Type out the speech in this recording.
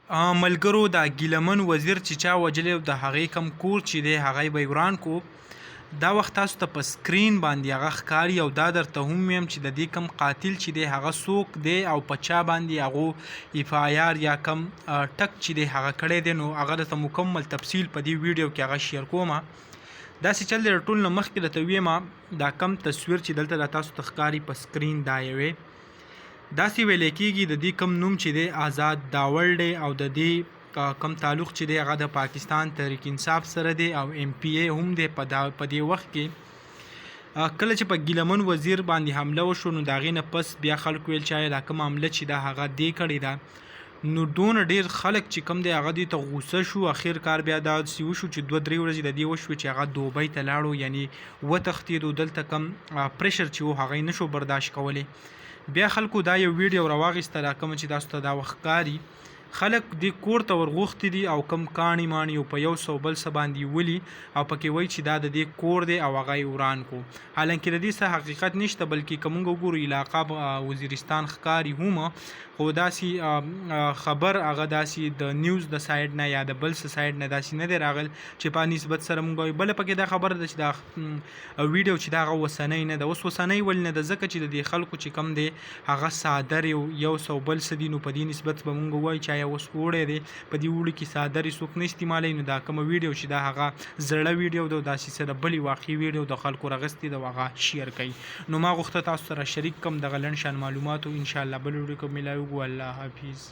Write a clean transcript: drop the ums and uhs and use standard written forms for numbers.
ملګرو دا ګیلمن وزیر چې چا وجلی او د هغې کم کور چې دی هغه به وران کو. دا وخت تاسو ته په سکرین باندې هغه ښکاري او دا درته هم ویم چې د دې کم قاتل چې دی هغه څوک دی او په چا باندې هغو اف آی آر یا کم ټک چې دی هغه کړی دی. نو هغه درته مکمل تفصیل په دې ویډیو کې هغه شیر کومه. داسې چل دی ټول نه مخکې درته ویم دا کم تصویر چې دلته د تاسو ته ښکاري په سکرین دا یوې داسې ویلی کېږي د دې کم نوم چې دی آزاد داول دی او د دې کم تعلق چې دی هغه د پاکستان تحریک انصاف سره دی او ایم پی ای هم دی په دې وخت کې. کله چې په ګیلمن وزیر باندې حمله وشو نو د هغې نه پس بیا خلکو ویل چې دا کوم حمله چې ده هغه دې کړې ده. نو دونه ډېر خلک چې کوم دی هغه دې ته غوسه شو. اخر کار بیا داسې وشو چې 2-3 ورځې د دې وشوې چې هغه دوبۍ ته لاړو یعنی وتښتېدو. دلته کم پریشر چې و هغه یې نشو برداشت کولی. بیا خلکو دا یو ویډیو راواخیسته دا کومه چې تاسو ته دا وخت ښکاري. خلک دې کور ته ورغوښتي دي او کم کاڼي ماڼي او په یو څو بل څه باندې ولي او پکې وایي چې دا د دې کور دی او هغه یې وران کو. حالانکې د دې څه حقیقت نشته بلکې که موږ وګورو علاقه وزیرستان ښکاري هم خو داسې خبر هغه داسې د نیوز د سایډ نه یا د بل څه سایډ نه داسې نه دی راغلی چې په نسبت سره موږ وایو. بله پکې دا خبره ده چې دا ویډیو چې دا هغه اوسنی نه ده. اوس اوسنی ولې نه ده ځکه چې د دې خلکو چې کم دی هغه څادر یو څو بل څه دي نو په دې نسبت به موږ وایو چې اوس اوړی دی په دې اوړي کې څادرې څوک نه استعمالوي. نو دا کومه ویډیو چې دا هغه زړه ویډیو ده داسې څه د بلې واقعي ویډیو د خلکو راغستې ده هغه شیر کوي. نو ما غوښته تاسو سره شریک کم دغه لنډ شان معلوماتو. انشاءالله بل ویډیو کې ملاویږو. الله حافظ.